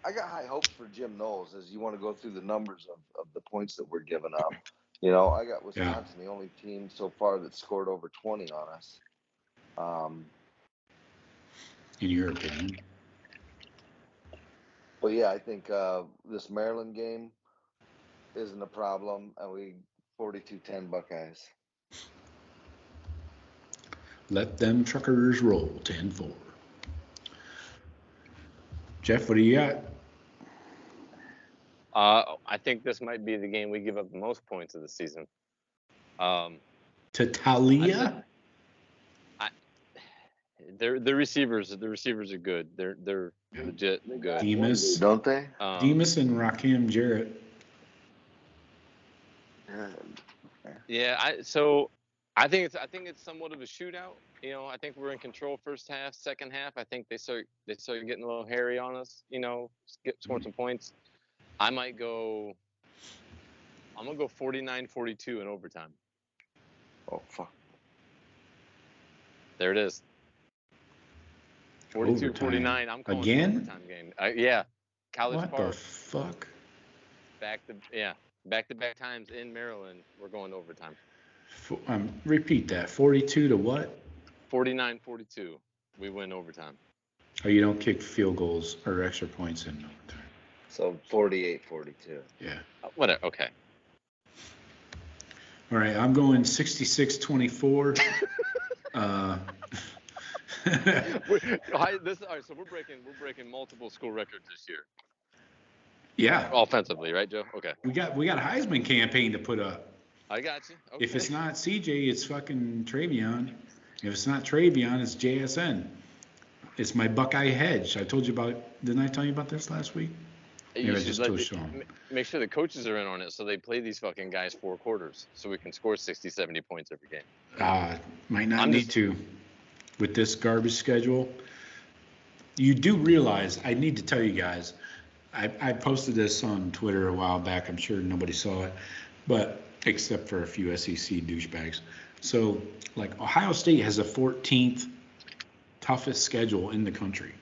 I got high hopes for Jim Knowles as you want to go through the numbers of the points that we're giving up. I got Wisconsin, the only team so far that scored over 20 on us. In your opinion? But yeah, I think this Maryland game isn't a problem, and we 42-10 Buckeyes. Let them truckers roll, 10-4. Jeff, what do you got? I think this might be the game we give up the most points of the season. To Talia? The receivers are good. They're legit good. Demas, Don't they? Demas and Rakim Jarrett. Yeah, so I think it's somewhat of a shootout. I think we're in control first half, second half. I think they start getting a little hairy on us. Scoring some points. I'm gonna go 49-42 in overtime. Oh fuck! There it is. 42-49. I'm calling it an overtime game. Yeah, College What Park. the fuck? Back to back times in Maryland. We're going to overtime. Repeat that. 42 to what? 49-42. We win overtime. Oh, you don't kick field goals or extra points in overtime. So 48-42. Yeah. Whatever. Okay. All right, I'm going 66-24. All right, so we're breaking multiple school records this year. Yeah. Offensively, right, Joe? Okay. We got a Heisman campaign to put up. I got you. Okay. If it's not CJ, it's fucking Travion. If it's not Travion, it's JSN. It's my Buckeye hedge. I told you about. Didn't I tell you about this last week? Maybe I just told Shawn. Make sure the coaches are in on it so they play these fucking guys 4 quarters so we can score 60, 70 points every game. Might not need to with this garbage schedule. You do realize, I need to tell you guys, I posted this on Twitter a while back. I'm sure nobody saw it, but except for a few SEC douchebags. So, like, Ohio State has the 14th toughest schedule in the country.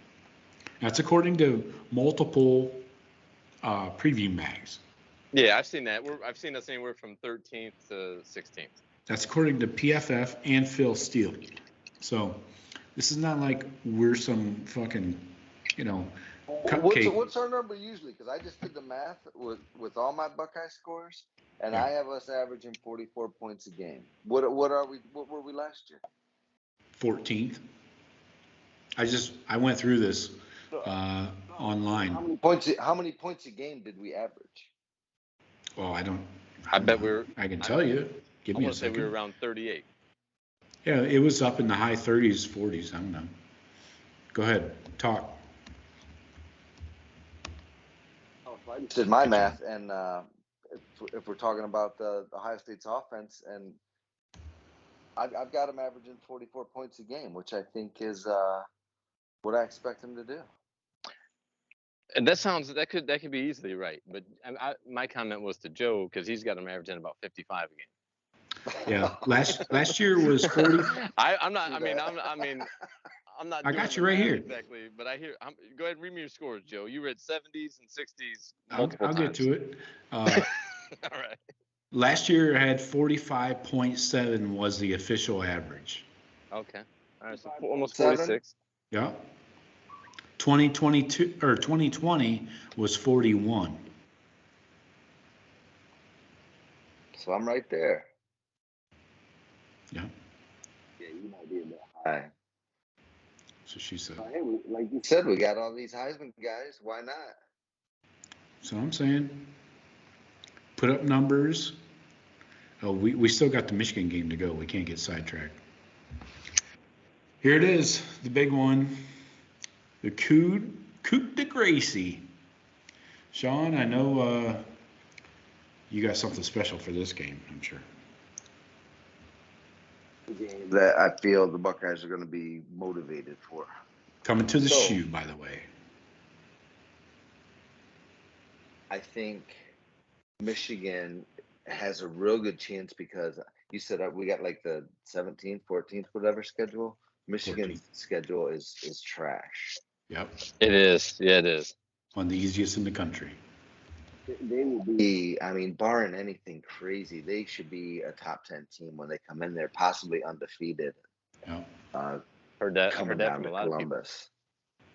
That's according to multiple preview mags. Yeah, I've seen that. I've seen us anywhere from 13th to 16th. That's according to PFF and Phil Steele. So this is not like we're some fucking, cupcake. What's our number usually? Because I just did the math with all my Buckeye scores, and I have us averaging 44 points a game. What are we? What were we last year? 14th. I went through this online. How many points a game did we average? Well, I can tell you. Give me a second. Say we were around 38. Yeah, it was up in the high 30s, 40s. I don't know. Go ahead, talk. I just did my math, and if we're talking about the Ohio State's offense, and I've got them averaging 44 points a game, which I think is what I expect them to do. And that could be easily right, but my comment was to Joe because he's got them averaging about 55 a game. Yeah, last year was 40. I'm not. I'm not. I got you right here. Exactly, but go ahead and read me your scores, Joe. You were at 70s and 60s. I'll get to it. All right. Last year I had 45.7 was the official average. Okay. All right. So almost 46. Yeah. 2020 was 41. So I'm right there. Yeah. Yeah, you might be a bit high. So she said. Hey, like you said, we got all these Heisman guys. Why not? So I'm saying, put up numbers. Oh, we still got the Michigan game to go. We can't get sidetracked. Here it is, the big one. The coup de Gracie. Shawn, I know you got something special for this game, I'm sure. Game that I feel the Buckeyes are going to be motivated for. Coming to the shoe, by the way. I think Michigan has a real good chance because you said we got like the 17th, 14th, whatever schedule. Michigan's 14th. Schedule is trash. Yep. It is. Yeah, it is. One of the easiest in the country. They will be, barring anything crazy, they should be a top 10 team when they come in there, possibly undefeated. Yep. Heard that coming from down to a lot Columbus.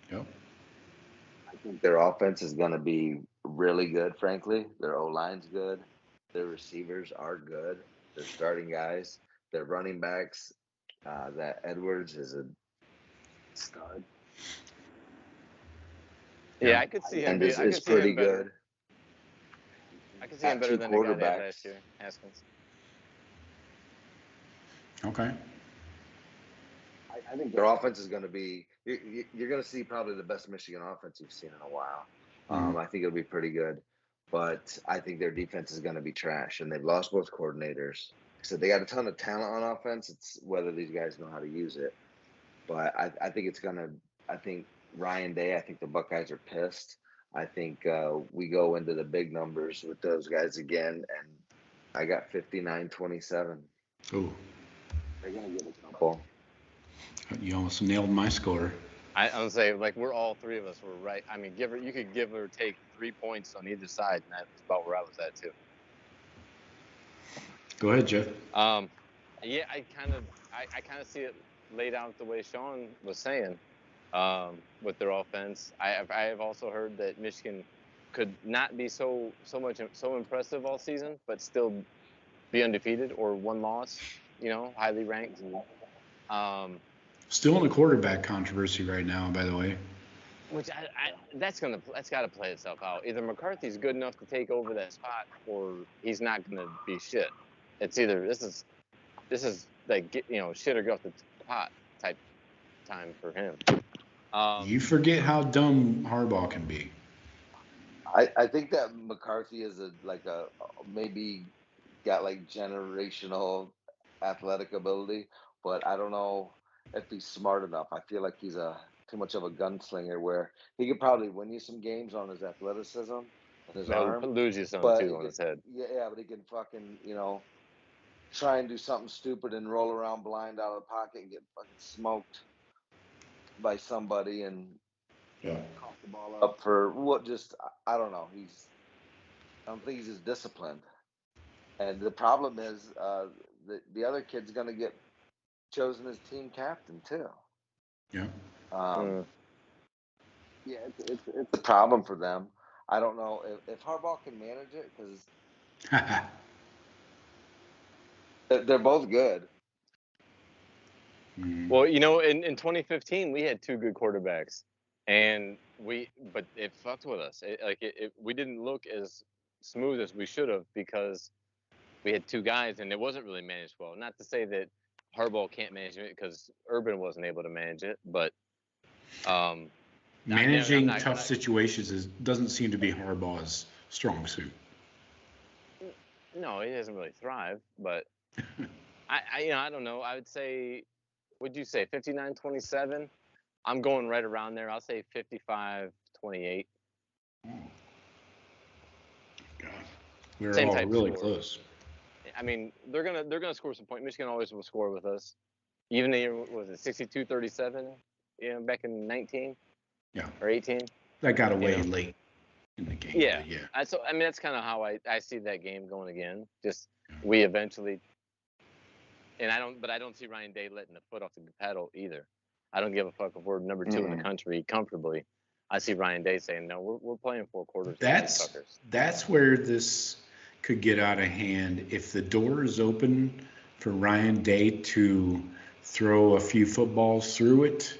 Of people. Yep. I think their offense is going to be really good, frankly. Their O-line's good. Their receivers are good. Their starting guys. Their running backs, that Edwards is a stud. Yeah, I could see him. And is pretty good. I can see him better than the guy they had last year, Haskins. Okay. I think their offense is going to be – you're going to see probably the best Michigan offense you've seen in a while. I think it'll be pretty good. But I think their defense is going to be trash, and they've lost both coordinators. So they got a ton of talent on offense. It's whether these guys know how to use it. But I think it's going to – I think Ryan Day, I think the Buckeyes are pissed. I think we go into the big numbers with those guys again, and I got 59-27. Ooh. They're going to get a couple. You almost nailed my score. I'm going to say, we're all three of us were right. You could give or take 3 points on either side, and that's about where I was at, too. Go ahead, Jeff. Yeah, I kind of see it laid out the way Shawn was saying, with their offense. I have also heard that Michigan could not be so impressive all season, but still be undefeated or one loss. Highly ranked. Still in the quarterback controversy right now, by the way. Which that's got to play itself out. Either McCarthy's good enough to take over that spot, or he's not going to be shit. It's either this is like shit or get off the pot type time for him. You forget how dumb Harbaugh can be. I think that McCarthy is maybe got like generational athletic ability, but I don't know if he's smart enough. I feel like he's too much of a gunslinger where he could probably win you some games on his athleticism and his He'll arm, lose you some but too on his head. Yeah, but he can fucking try and do something stupid and roll around blind out of the pocket and get fucking smoked by somebody and cough the ball up for what? Just I don't know. I don't think he's as disciplined. And the problem is the other kid's going to get chosen as team captain too. Yeah. Yeah, it's a problem for them. I don't know if Harbaugh can manage it because they're both good. Well, in 2015 we had two good quarterbacks, but it fucked with us. We didn't look as smooth as we should have because we had two guys and it wasn't really managed well. Not to say that Harbaugh can't manage it because Urban wasn't able to manage it, but managing tough situations doesn't seem to be Harbaugh's strong suit. No, he doesn't really thrive, but I don't know. I would say, what'd you say, 59-27? I'm going right around there. I'll say 55-28. God, we're Same all type really score. Close. I mean, they're gonna score some points. Michigan always will score with us. Even was it 62-37? Back in 19. Yeah. Or 18. That got away late in the game. Yeah. Yeah. So that's kind of how I see that game going again. Just we eventually. And I don't see Ryan Day letting the foot off the pedal either. I don't give a fuck if we're number 2 in the country comfortably. I see Ryan Day saying, no, we're playing 4 quarters. That's where this could get out of hand. If the door is open for Ryan Day to throw a few footballs through it,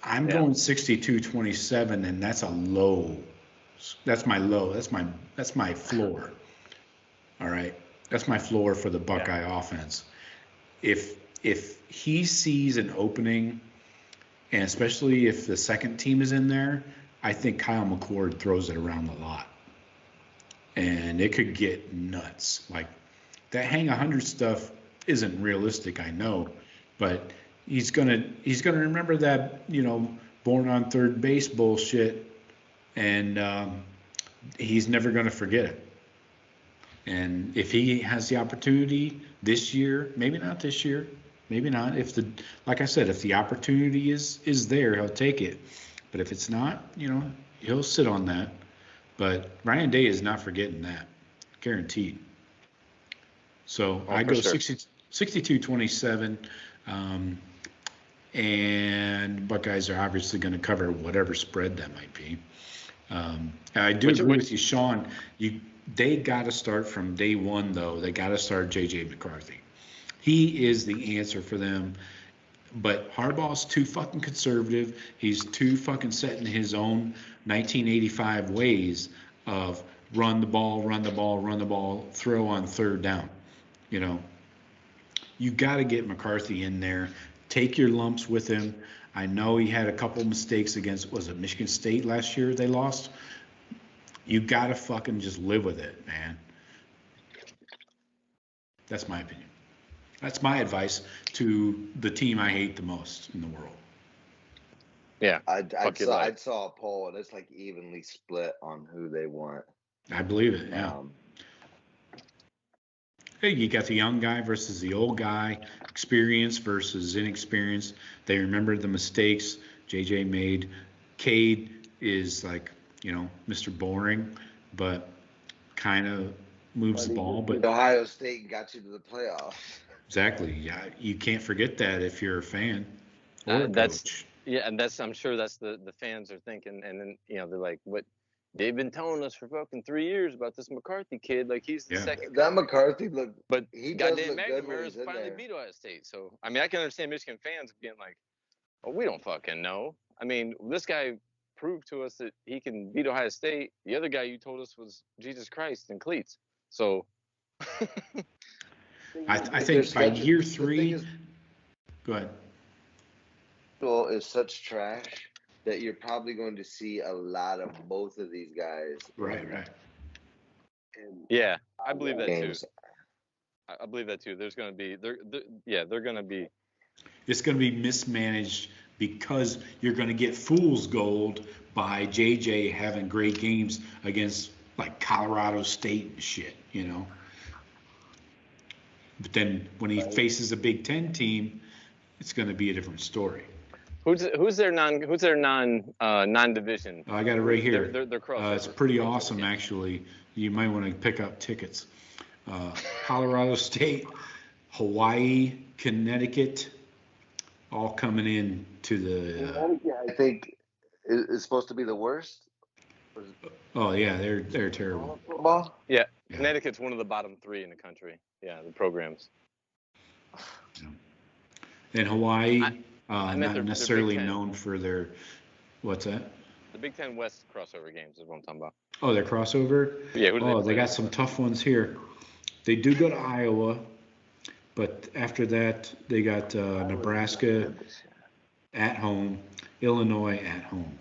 I'm going 62-27, and that's a low. That's my low. That's my floor. All right. That's my floor for the Buckeye offense. If he sees an opening, and especially if the second team is in there, I think Kyle McCord throws it around the lot. And it could get nuts. Like that hang 100 stuff isn't realistic, I know, but he's gonna remember that, born on third base bullshit, and he's never gonna forget it. And if he has the opportunity this year, maybe not this year, maybe not. Like I said, if the opportunity is there, he'll take it. But if it's not, he'll sit on that. But Ryan Day is not forgetting that, guaranteed. So I go 62-27, and Buckeyes are obviously going to cover whatever spread that might be. I do agree with you, Shawn. They got to start from day one, though. They got to start J.J. McCarthy. He is the answer for them. But Harbaugh's too fucking conservative. He's too fucking set in his own 1985 ways of run the ball, throw on third down. You got to get McCarthy in there. Take your lumps with him. I know he had a couple mistakes against, was it Michigan State last year they lost? You got to fucking just live with it, man. That's my opinion. That's my advice to the team I hate the most in the world. Yeah. I saw a poll, and it's like evenly split on who they want. I believe it, yeah. Hey, you got the young guy versus the old guy, experience versus inexperience. They remember the mistakes JJ made. Cade is like, Mr. Boring, but kind of moves the ball. But Ohio State got you to the playoffs. Exactly. Yeah, you can't forget that if you're a fan or a That's coach. and I'm sure that's the fans are thinking, and then they're like, what? They've been telling us for fucking 3 years about this McCarthy kid, like he's the Yeah. second That coming. McCarthy look, But he does goddamn look good when McNamara's he's in finally there. beat Ohio State. So I mean, I can understand Michigan fans being like, "Oh, we don't fucking know." I mean, this guy proved to us that he can beat Ohio State. The other guy you told us was Jesus Christ in cleats. So I Their think by schedule- year the thing 3, is, go ahead. schedule is such trash that you're probably going to see a lot of both of these guys. Right. in yeah, I believe that games. too. I believe that too. There's going to be they're going to be. It's going to be mismanaged because you're going to get fool's gold by JJ having great games against like Colorado State and shit, But then when he faces a Big Ten team, it's going to be a different story. Who's their non-division? I got it right here. They're crossover. It's pretty crossover awesome, game. actually. You might want to pick up tickets. Colorado State, Hawaii, Connecticut, all coming in to the. I think is supposed to be the worst. Oh yeah, they're terrible. Football. Yeah, Yeah. Connecticut's one of the bottom 3 in the country. Yeah, the programs. And Hawaii, I meant their not Big necessarily Ten. known for their. What's that? The Big Ten West crossover games is what I'm talking about. Oh, their crossover. Yeah, who do Oh, they they play? got some tough ones here. They do go to Iowa, but after that they got Nebraska at home, Illinois at home.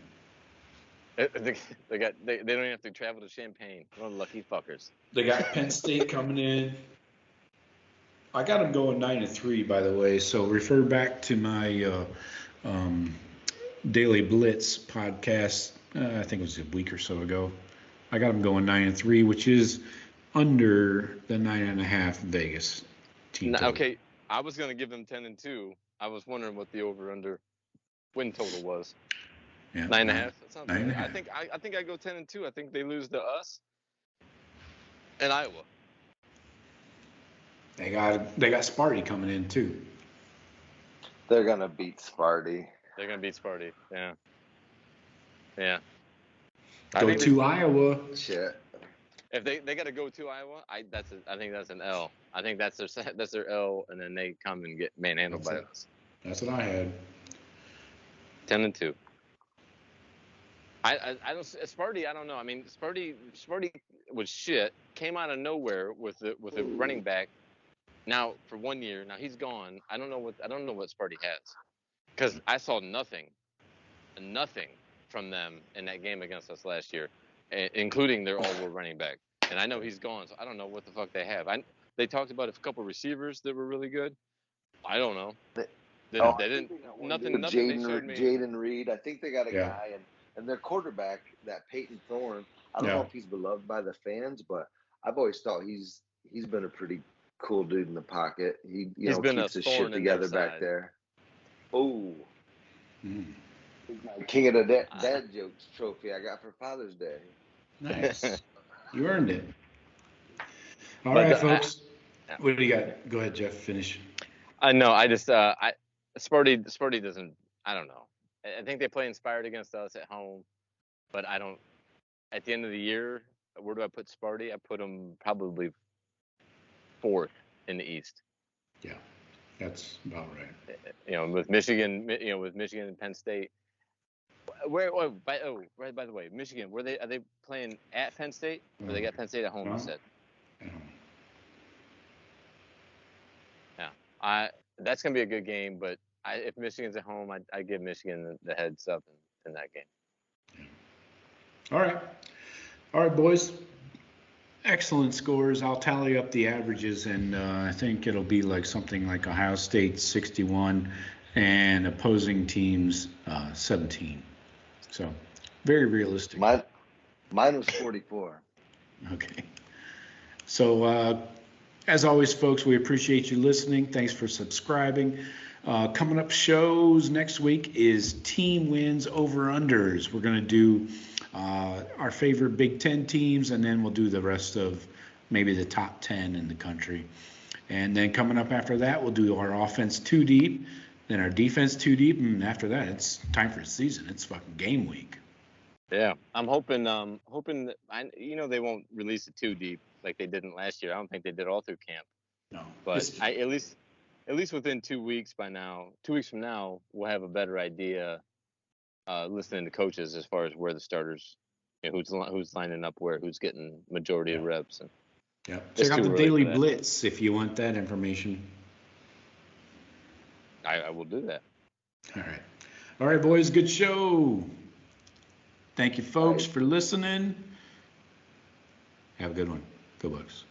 They don't even have to travel to Champaign. What lucky fuckers. They got Penn State coming in. I got them going 9-3, by the way. So refer back to my Daily Blitz podcast. I think it was a week or so ago. I got them going 9-3, which is under the 9.5 Vegas team. No, total. okay, I was gonna give them 10-2. I was wondering what the over/under win total was. Yeah, 9.5. That sounds right. 9.5. I think I go 10-2. I think they lose to us and Iowa. They got Sparty coming in too. They're gonna beat Sparty. They're gonna beat Sparty. Yeah. Yeah. Go to Iowa. Shit. If they got to go to Iowa, I think that's an L. I think that's their L, and then they come and get manhandled by us. That's what I had. 10-2. I don't Sparty. I don't know. I mean, Sparty was shit. Came out of nowhere with a running back. Now for 1 year. Now he's gone. I don't know what Sparty has, because I saw nothing from them in that game against us last year, including their all-world running back. And I know he's gone, so I don't know what the fuck they have. They talked about a couple receivers that were really good. I don't know. They didn't. Nothing. They showed me. Jaden Reed. I think they got a Yeah. guy, and their quarterback, that Peyton Thorne. I don't know if he's beloved by the fans, but I've always thought he's been a pretty cool dude in the pocket. He's been keeps a his thorn shit in together their back side. there. Oh, Mm. King of the Dad Jokes trophy I got for Father's Day. Nice. You earned it. All But right, folks. yeah. What do you got? Go ahead, Jeff. Finish. No, I just Sparty doesn't. I don't know. I think they play inspired against us at home, but I don't. At the end of the year, where do I put Sparty? I put them probably 4th in the East. Yeah, that's about right. With Michigan, and Penn State. By the way, Michigan. Are they playing at Penn State, or they got Penn State at home? No. You said. At home. Yeah, that's gonna be a good game. But if Michigan's at home, I give Michigan the heads up in that game. All right, boys. Excellent scores. I'll tally up the averages, and I think it'll be like something like Ohio State 61 and opposing teams 17. So very realistic. Mine was 44. Okay. So as always, folks, we appreciate you listening. Thanks for subscribing. Coming up shows next week is team wins over unders. We're going to do our favorite Big Ten teams, and then we'll do the rest of maybe the top 10 in the country. And then coming up after that, we'll do our offense 2 deep, then our defense 2 deep, and after that, it's time for the season. It's fucking game week. Yeah, I'm hoping that they won't release it too deep like they didn't last year. I don't think they did all through camp. No, But at least within 2 weeks from now, we'll have a better idea. Listening to coaches as far as where the starters, who's lining up where, who's getting majority of reps. And check out the Daily Blitz if you want that information. I will do that. All right, boys, good show. Thank you, folks, for listening. Have a good one. Go Bucks.